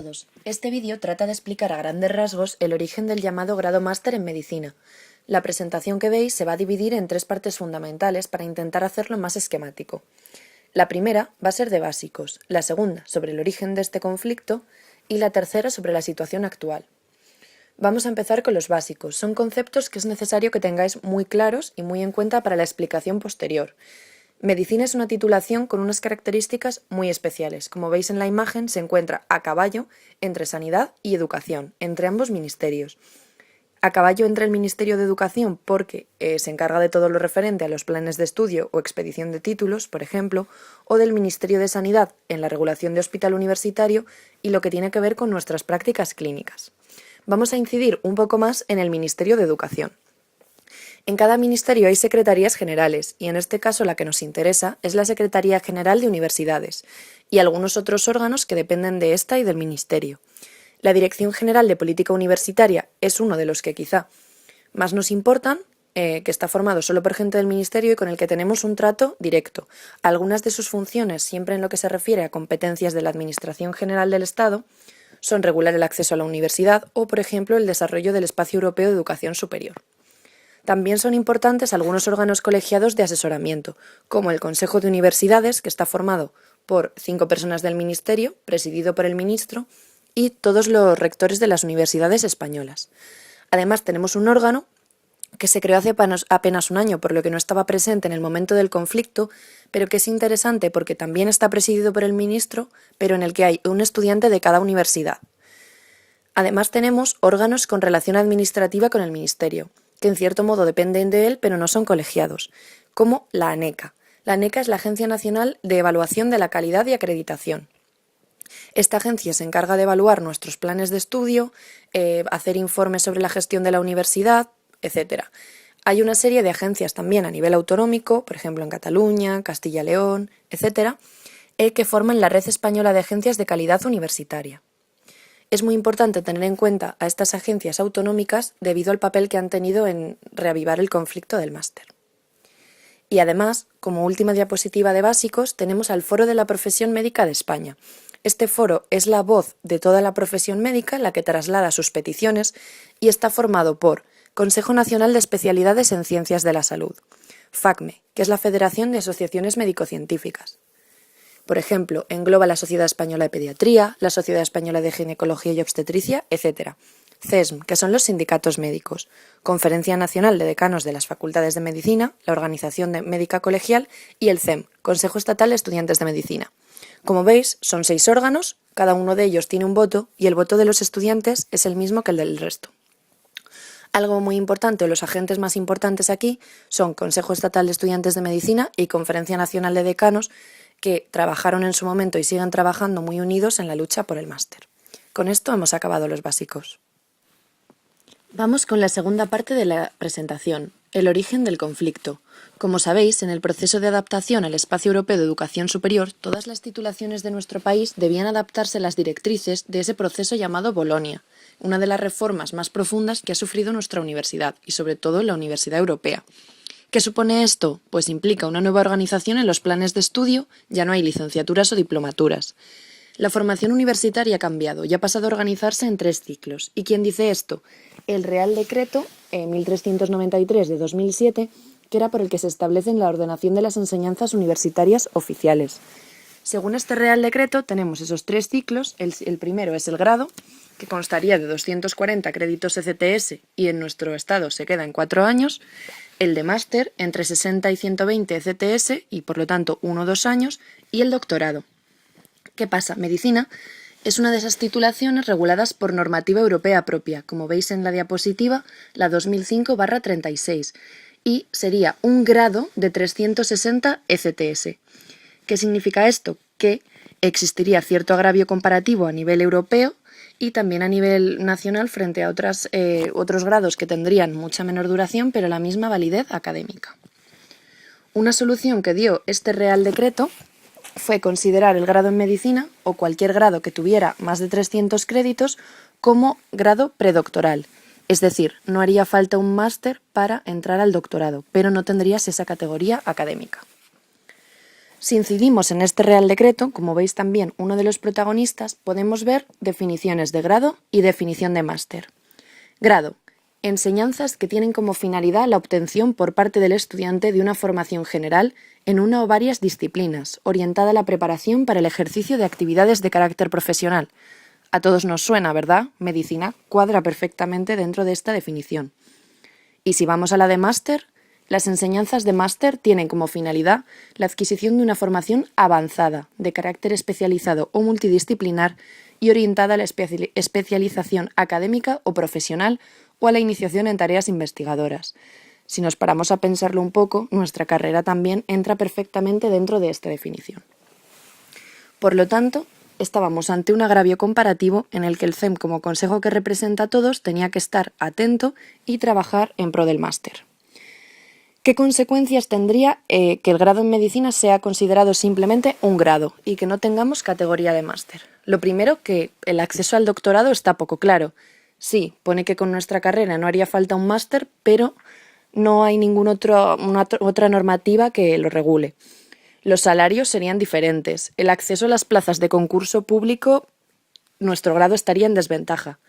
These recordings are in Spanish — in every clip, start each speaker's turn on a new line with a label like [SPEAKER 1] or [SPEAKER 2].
[SPEAKER 1] todos. Este vídeo trata de explicar a grandes rasgos el origen del llamado grado máster en medicina. La presentación que veis se va a dividir en tres partes fundamentales para intentar hacerlo más esquemático. La primera va a ser de básicos, la segunda sobre el origen de este conflicto y la tercera sobre la situación actual. Vamos a empezar con los básicos. Son conceptos que es necesario que tengáis muy claros y muy en cuenta para la explicación posterior. Medicina es una titulación con unas características muy especiales. Como veis en la imagen, se encuentra a caballo entre sanidad y educación, entre ambos ministerios. A caballo entre el Ministerio de Educación porque se encarga de todo lo referente a los planes de estudio o expedición de títulos, por ejemplo, o del Ministerio de Sanidad en la regulación de hospital universitario y lo que tiene que ver con nuestras prácticas clínicas. Vamos a incidir un poco más en el Ministerio de Educación. En cada ministerio hay secretarías generales y en este caso la que nos interesa es la Secretaría General de Universidades y algunos otros órganos que dependen de esta y del ministerio. La Dirección General de Política Universitaria es uno de los que quizá más nos importan, que está formado solo por gente del ministerio y con el que tenemos un trato directo. Algunas de sus funciones, siempre en lo que se refiere a competencias de la Administración General del Estado, son regular el acceso a la universidad o, por ejemplo, el desarrollo del Espacio Europeo de Educación Superior. También son importantes algunos órganos colegiados de asesoramiento, como el Consejo de Universidades, que está formado por 5 personas del Ministerio, presidido por el ministro, y todos los rectores de las universidades españolas. Además, tenemos un órgano que se creó hace apenas un año, por lo que no estaba presente en el momento del conflicto, pero que es interesante porque también está presidido por el ministro, pero en el que hay un estudiante de cada universidad. Además, tenemos órganos con relación administrativa con el ministerio, que en cierto modo dependen de él, pero no son colegiados, como la ANECA. La ANECA es la Agencia Nacional de Evaluación de la Calidad y Acreditación. Esta agencia se encarga de evaluar nuestros planes de estudio, hacer informes sobre la gestión de la universidad, etc. Hay una serie de agencias también a nivel autonómico, por ejemplo en Cataluña, Castilla y León, etc., que forman la Red Española de Agencias de Calidad Universitaria. Es muy importante tener en cuenta a estas agencias autonómicas debido al papel que han tenido en reavivar el conflicto del máster. Y además, como última diapositiva de básicos, tenemos al Foro de la Profesión Médica de España. Este foro es la voz de toda la profesión médica, la que traslada sus peticiones, y está formado por Consejo Nacional de Especialidades en Ciencias de la Salud, FACME, que es la Federación de Asociaciones Médico-Científicas. Por ejemplo, engloba la Sociedad Española de Pediatría, la Sociedad Española de Ginecología y Obstetricia, etc. CESM, que son los sindicatos médicos, Conferencia Nacional de Decanos de las Facultades de Medicina, la Organización Médica Colegial y el CEM, Consejo Estatal de Estudiantes de Medicina. Como veis, son 6 órganos, cada uno de ellos tiene un voto y el voto de los estudiantes es el mismo que el del resto. Algo muy importante, o los agentes más importantes aquí, son Consejo Estatal de Estudiantes de Medicina y Conferencia Nacional de Decanos, que trabajaron en su momento y siguen trabajando muy unidos en la lucha por el máster. Con esto hemos acabado los básicos. Vamos con la segunda parte de la presentación, el origen del conflicto. Como sabéis, en el proceso de adaptación al Espacio Europeo de Educación Superior, todas las titulaciones de nuestro país debían adaptarse a las directrices de ese proceso llamado Bolonia, una de las reformas más profundas que ha sufrido nuestra universidad, y sobre todo la Universidad Europea. ¿Qué supone esto? Pues implica una nueva organización en los planes de estudio, ya no hay licenciaturas o diplomaturas. La formación universitaria ha cambiado y ha pasado a organizarse en 3 ciclos. ¿Y quién dice esto? El Real Decreto 1393 de 2007, que era por el que se establece la ordenación de las enseñanzas universitarias oficiales. Según este Real Decreto tenemos esos 3 ciclos. El primero es el grado, que constaría de 240 créditos ECTS y en nuestro estado se queda en 4 años. El de máster, entre 60 y 120 ECTS y por lo tanto 1 o 2 años. Y el doctorado. ¿Qué pasa? Medicina es una de esas titulaciones reguladas por normativa europea propia, como veis en la diapositiva, la 2005/36, y sería un grado de 360 ECTS. ¿Qué significa esto? Que existiría cierto agravio comparativo a nivel europeo y también a nivel nacional frente a otros grados que tendrían mucha menor duración, pero la misma validez académica. Una solución que dio este Real Decreto fue considerar el grado en medicina o cualquier grado que tuviera más de 300 créditos como grado predoctoral. Es decir, no haría falta un máster para entrar al doctorado, pero no tendrías esa categoría académica. Si incidimos en este Real Decreto, como veis también uno de los protagonistas, podemos ver definiciones de grado y definición de máster. Grado: enseñanzas que tienen como finalidad la obtención por parte del estudiante de una formación general en una o varias disciplinas, orientada a la preparación para el ejercicio de actividades de carácter profesional. A todos nos suena, ¿verdad? Medicina cuadra perfectamente dentro de esta definición. Y si vamos a la de máster, las enseñanzas de máster tienen como finalidad la adquisición de una formación avanzada, de carácter especializado o multidisciplinar y orientada a la especialización académica o profesional o a la iniciación en tareas investigadoras. Si nos paramos a pensarlo un poco, nuestra carrera también entra perfectamente dentro de esta definición. Por lo tanto, estábamos ante un agravio comparativo en el que el CEM, como consejo que representa a todos, tenía que estar atento y trabajar en pro del máster. ¿Qué consecuencias tendría que el grado en medicina sea considerado simplemente un grado y que no tengamos categoría de máster? Lo primero, que el acceso al doctorado está poco claro. Sí, pone que con nuestra carrera no haría falta un máster, pero no hay ninguna otra normativa que lo regule. Los salarios serían diferentes. El acceso a las plazas de concurso público, nuestro grado estaría en desventaja.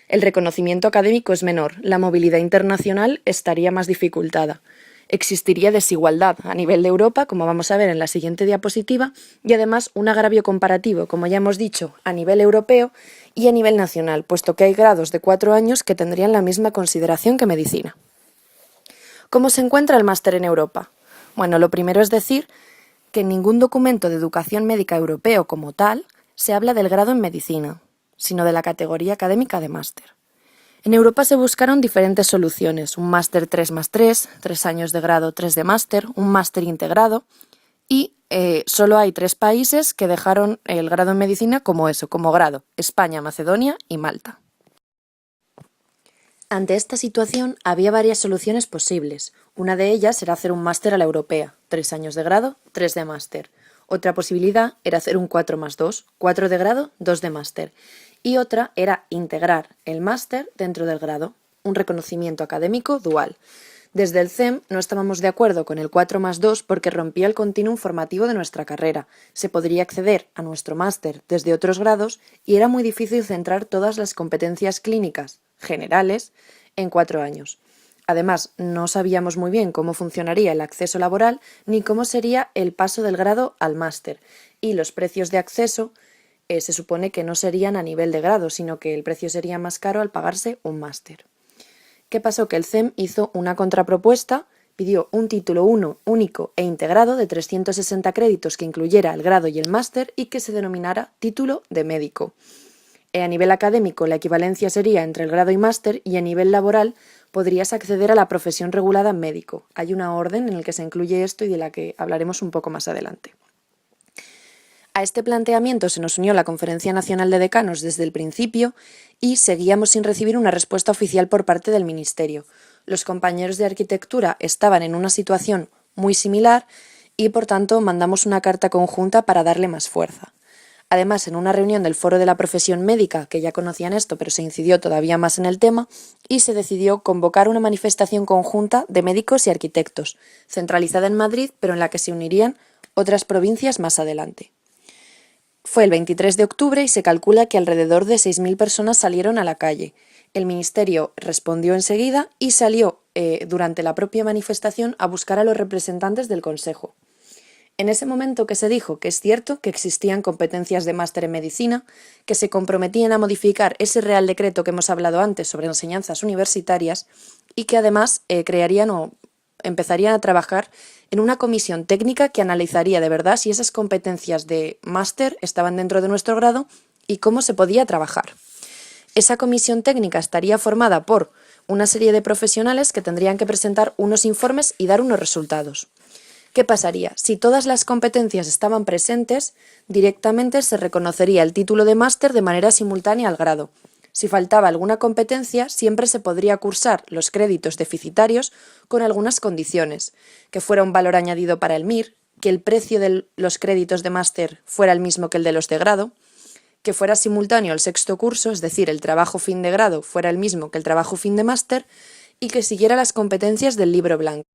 [SPEAKER 1] El reconocimiento académico es menor. La movilidad internacional estaría más dificultada. Existiría desigualdad a nivel de Europa, como vamos a ver en la siguiente diapositiva, y además un agravio comparativo, como ya hemos dicho, a nivel europeo y a nivel nacional, puesto que hay grados de 4 años que tendrían la misma consideración que medicina. ¿Cómo se encuentra el máster en Europa? Bueno, lo primero es decir que en ningún documento de educación médica europeo como tal se habla del grado en medicina, sino de la categoría académica de máster. En Europa se buscaron diferentes soluciones: un máster 3+3, 3 años de grado, 3 de máster, un máster integrado, y solo hay 3 países que dejaron el grado en medicina como eso, como grado: España, Macedonia y Malta. Ante esta situación había varias soluciones posibles. Una de ellas era hacer un máster a la europea, 3 años de grado, 3 de máster. Otra posibilidad era hacer un 4+2, 4 de grado, 2 de máster. Y otra era integrar el máster dentro del grado, un reconocimiento académico dual. Desde el CEM no estábamos de acuerdo con el 4+2 porque rompía el continuum formativo de nuestra carrera. Se podría acceder a nuestro máster desde otros grados y era muy difícil centrar todas las competencias clínicas generales en 4 años. Además, no sabíamos muy bien cómo funcionaría el acceso laboral ni cómo sería el paso del grado al máster. Y los precios de acceso se supone que no serían a nivel de grado, sino que el precio sería más caro al pagarse un máster. ¿Qué pasó? Que el CEM hizo una contrapropuesta, pidió un título 1 único e integrado de 360 créditos que incluyera el grado y el máster y que se denominara título de médico. A nivel académico, la equivalencia sería entre el grado y máster, y a nivel laboral podrías acceder a la profesión regulada médico. Hay una orden en la que se incluye esto y de la que hablaremos un poco más adelante. A este planteamiento se nos unió la Conferencia Nacional de Decanos desde el principio y seguíamos sin recibir una respuesta oficial por parte del Ministerio. Los compañeros de arquitectura estaban en una situación muy similar y, por tanto, mandamos una carta conjunta para darle más fuerza. Además, en una reunión del Foro de la Profesión Médica, que ya conocían esto, pero se incidió todavía más en el tema, y se decidió convocar una manifestación conjunta de médicos y arquitectos, centralizada en Madrid, pero en la que se unirían otras provincias más adelante. Fue el 23 de octubre y se calcula que alrededor de 6.000 personas salieron a la calle. El Ministerio respondió enseguida y salió durante la propia manifestación a buscar a los representantes del Consejo. En ese momento que se dijo que es cierto que existían competencias de máster en medicina, que se comprometían a modificar ese Real Decreto que hemos hablado antes sobre enseñanzas universitarias y que además crearían o empezarían a trabajar en una comisión técnica que analizaría de verdad si esas competencias de máster estaban dentro de nuestro grado y cómo se podía trabajar. Esa comisión técnica estaría formada por una serie de profesionales que tendrían que presentar unos informes y dar unos resultados. ¿Qué pasaría? Si todas las competencias estaban presentes, directamente se reconocería el título de máster de manera simultánea al grado. Si faltaba alguna competencia, siempre se podría cursar los créditos deficitarios con algunas condiciones: que fuera un valor añadido para el MIR, que el precio de los créditos de máster fuera el mismo que el de los de grado, que fuera simultáneo el sexto curso, es decir, el trabajo fin de grado fuera el mismo que el trabajo fin de máster, y que siguiera las competencias del libro blanco.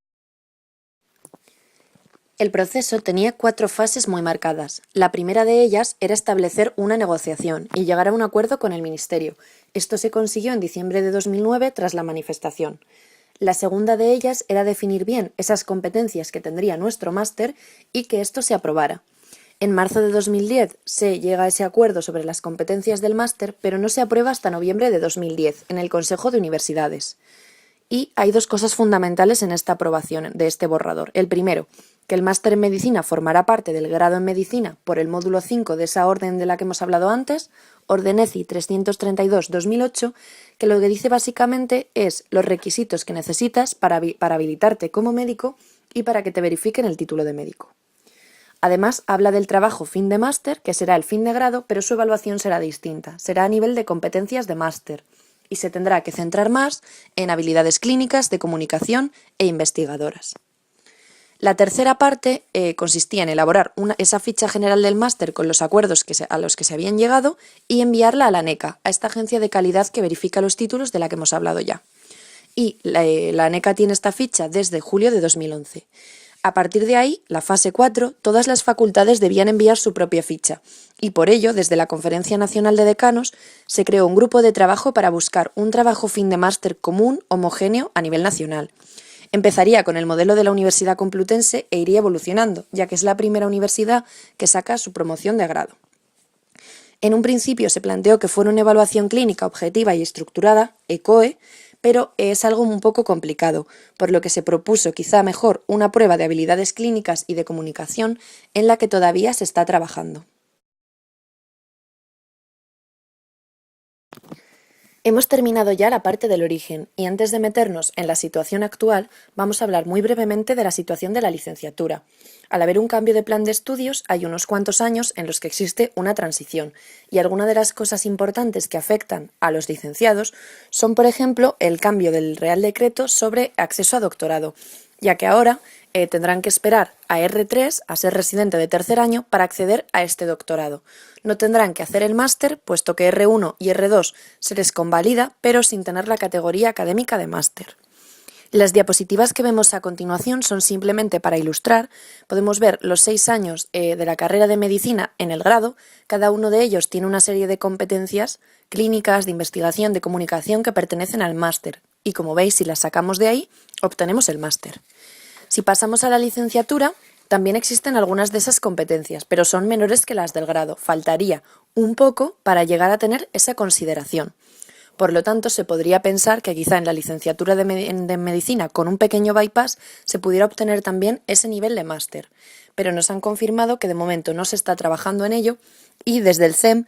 [SPEAKER 1] El proceso tenía 4 fases muy marcadas. La primera de ellas era establecer una negociación y llegar a un acuerdo con el Ministerio. Esto se consiguió en diciembre de 2009 tras la manifestación. La segunda de ellas era definir bien esas competencias que tendría nuestro máster y que esto se aprobara. En marzo de 2010 se llega a ese acuerdo sobre las competencias del máster, pero no se aprueba hasta noviembre de 2010 en el Consejo de Universidades. Y hay 2 cosas fundamentales en esta aprobación de este borrador. El primero, que el máster en medicina formará parte del grado en medicina por el módulo 5 de esa orden de la que hemos hablado antes, Orden ECI 332-2008, que lo que dice básicamente es los requisitos que necesitas para habilitarte como médico y para que te verifiquen el título de médico. Además, habla del trabajo fin de máster, que será el fin de grado, pero su evaluación será distinta. Será a nivel de competencias de máster y se tendrá que centrar más en habilidades clínicas, de comunicación e investigadoras. La tercera parte consistía en elaborar esa ficha general del máster con los acuerdos a los que se habían llegado y enviarla a la ANECA, a esta agencia de calidad que verifica los títulos de la que hemos hablado ya. Y la ANECA tiene esta ficha desde julio de 2011. A partir de ahí, la fase 4, todas las facultades debían enviar su propia ficha, y por ello, desde la Conferencia Nacional de Decanos, se creó un grupo de trabajo para buscar un trabajo fin de máster común, homogéneo, a nivel nacional. Empezaría con el modelo de la Universidad Complutense e iría evolucionando, ya que es la primera universidad que saca su promoción de grado. En un principio se planteó que fuera una evaluación clínica objetiva y estructurada, ECOE, pero es algo un poco complicado, por lo que se propuso quizá mejor una prueba de habilidades clínicas y de comunicación en la que todavía se está trabajando. Hemos terminado ya la parte del origen y antes de meternos en la situación actual, vamos a hablar muy brevemente de la situación de la licenciatura. Al haber un cambio de plan de estudios, hay unos cuantos años en los que existe una transición y algunas de las cosas importantes que afectan a los licenciados son, por ejemplo, el cambio del Real Decreto sobre acceso a doctorado, ya que ahora tendrán que esperar a R3, a ser residente de tercer año, para acceder a este doctorado. No tendrán que hacer el máster, puesto que R1 y R2 se les convalida, pero sin tener la categoría académica de máster. Las diapositivas que vemos a continuación son simplemente para ilustrar. Podemos ver los 6 años de la carrera de medicina en el grado. Cada uno de ellos tiene una serie de competencias clínicas, de investigación, de comunicación que pertenecen al máster. Y como veis, si las sacamos de ahí, obtenemos el máster. Si pasamos a la licenciatura, también existen algunas de esas competencias, pero son menores que las del grado. Faltaría un poco para llegar a tener esa consideración. Por lo tanto, se podría pensar que quizá en la licenciatura de medicina con un pequeño bypass se pudiera obtener también ese nivel de máster. Pero nos han confirmado que de momento no se está trabajando en ello y desde el CEM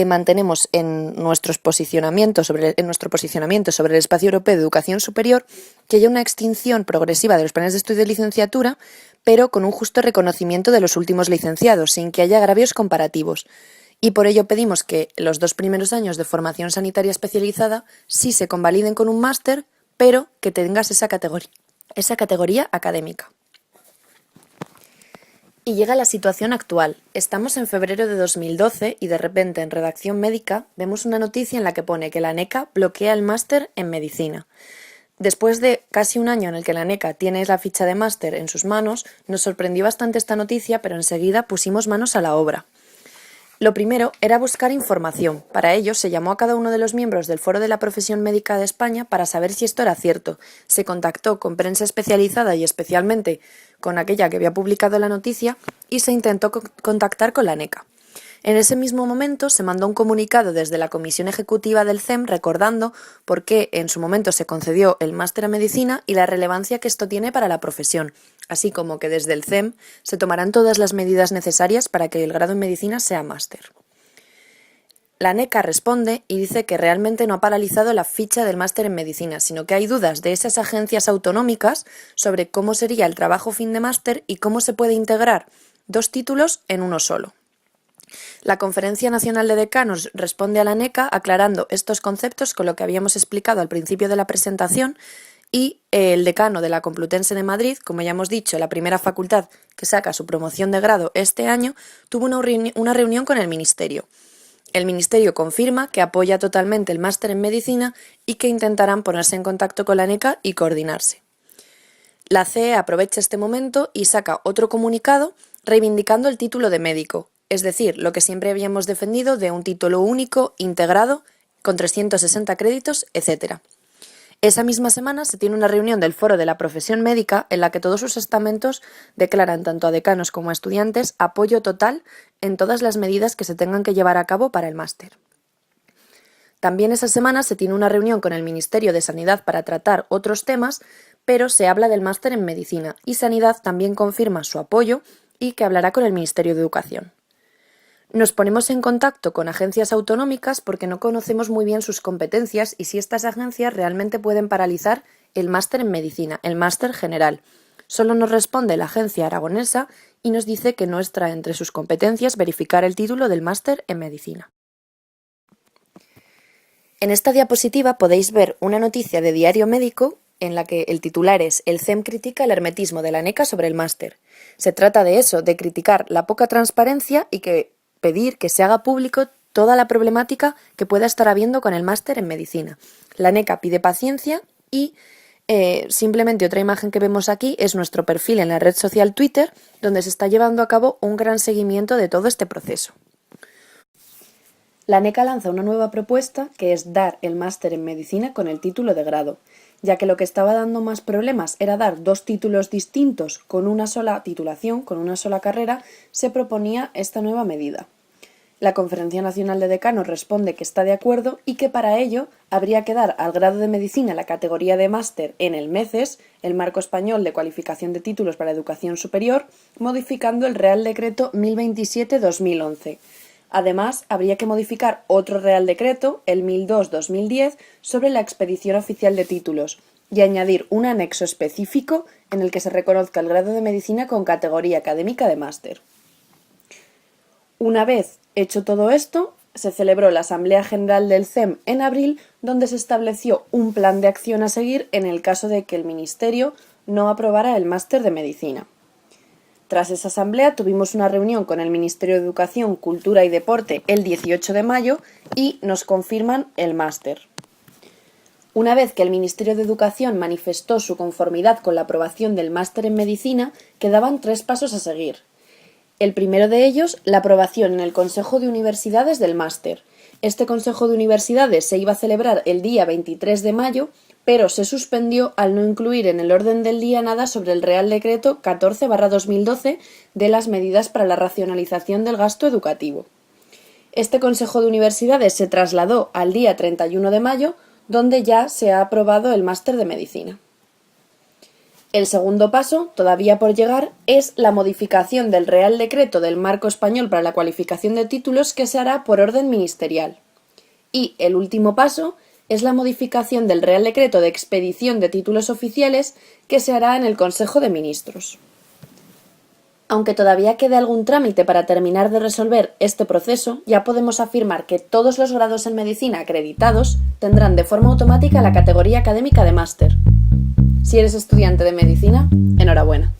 [SPEAKER 1] mantenemos en nuestro posicionamiento sobre el espacio europeo de educación superior que haya una extinción progresiva de los planes de estudio de licenciatura, pero con un justo reconocimiento de los últimos licenciados, sin que haya agravios comparativos. Y por ello pedimos que los 2 primeros años de formación sanitaria especializada sí se convaliden con un máster, pero que tengas esa categoría académica. Y llega la situación actual. Estamos en febrero de 2012 y de repente en Redacción Médica vemos una noticia en la que pone que la ANECA bloquea el máster en medicina. Después de casi un año en el que la ANECA tiene la ficha de máster en sus manos, nos sorprendió bastante esta noticia, pero enseguida pusimos manos a la obra. Lo primero era buscar información. Para ello se llamó a cada uno de los miembros del Foro de la Profesión Médica de España para saber si esto era cierto. Se contactó con prensa especializada y especialmente con aquella que había publicado la noticia y se intentó contactar con la ANECA. En ese mismo momento se mandó un comunicado desde la Comisión Ejecutiva del CEM recordando por qué en su momento se concedió el máster en medicina y la relevancia que esto tiene para la profesión, así como que desde el CEM se tomarán todas las medidas necesarias para que el grado en medicina sea máster. La ANECA responde y dice que realmente no ha paralizado la ficha del máster en medicina, sino que hay dudas de esas agencias autonómicas sobre cómo sería el trabajo fin de máster y cómo se puede integrar 2 títulos en uno solo. La Conferencia Nacional de Decanos responde a la ANECA aclarando estos conceptos con lo que habíamos explicado al principio de la presentación y el decano de la Complutense de Madrid, como ya hemos dicho, la primera facultad que saca su promoción de grado este año, tuvo una reunión con el Ministerio. El Ministerio confirma que apoya totalmente el máster en medicina y que intentarán ponerse en contacto con la ANECA y coordinarse. La CEE aprovecha este momento y saca otro comunicado reivindicando el título de médico, es decir, lo que siempre habíamos defendido de un título único, integrado, con 360 créditos, etc. Esa misma semana se tiene una reunión del Foro de la Profesión Médica en la que todos sus estamentos declaran tanto a decanos como a estudiantes apoyo total en todas las medidas que se tengan que llevar a cabo para el máster. También esa semana se tiene una reunión con el Ministerio de Sanidad para tratar otros temas, pero se habla del máster en Medicina y Sanidad también confirma su apoyo y que hablará con el Ministerio de Educación. Nos ponemos en contacto con agencias autonómicas porque no conocemos muy bien sus competencias y si estas agencias realmente pueden paralizar el máster en Medicina, el máster general. Solo nos responde la agencia aragonesa y nos dice que no está entre sus competencias verificar el título del máster en Medicina. En esta diapositiva podéis ver una noticia de Diario Médico en la que el titular es «El CEM critica el hermetismo de la ANECA sobre el máster». Se trata de eso, de criticar la poca transparencia y pedir que se haga público toda la problemática que pueda estar habiendo con el máster en Medicina. La ANECA pide paciencia y simplemente otra imagen que vemos aquí es nuestro perfil en la red social Twitter, donde se está llevando a cabo un gran seguimiento de todo este proceso. La ANECA lanza una nueva propuesta que es dar el máster en Medicina con el título de grado, ya que lo que estaba dando más problemas era dar dos títulos distintos con una sola titulación, con una sola carrera, se proponía esta nueva medida. La Conferencia Nacional de Decanos responde que está de acuerdo y que para ello habría que dar al grado de Medicina la categoría de máster en el MECES, el Marco Español de Cualificación de Títulos para Educación Superior, modificando el Real Decreto 1027-2011. Además, habría que modificar otro Real Decreto, el 1002-2010, sobre la expedición oficial de títulos y añadir un anexo específico en el que se reconozca el grado de Medicina con categoría académica de máster. Una vez hecho todo esto, se celebró la Asamblea General del CEM en abril, donde se estableció un plan de acción a seguir en el caso de que el Ministerio no aprobara el máster de Medicina. Tras esa asamblea tuvimos una reunión con el Ministerio de Educación, Cultura y Deporte el 18 de mayo y nos confirman el máster. Una vez que el Ministerio de Educación manifestó su conformidad con la aprobación del máster en Medicina, quedaban 3 pasos a seguir. El primero de ellos, la aprobación en el Consejo de Universidades del máster. Este Consejo de Universidades se iba a celebrar el día 23 de mayo, pero se suspendió al no incluir en el orden del día nada sobre el Real Decreto 14/2012 de las medidas para la racionalización del gasto educativo. Este Consejo de Universidades se trasladó al día 31 de mayo, donde ya se ha aprobado el máster de Medicina. El segundo paso, todavía por llegar, es la modificación del Real Decreto del Marco Español para la Cualificación de Títulos que se hará por orden ministerial. Y el último paso es la modificación del Real Decreto de Expedición de Títulos Oficiales que se hará en el Consejo de Ministros. Aunque todavía quede algún trámite para terminar de resolver este proceso, ya podemos afirmar que todos los grados en Medicina acreditados tendrán de forma automática la categoría académica de máster. Si eres estudiante de Medicina, enhorabuena.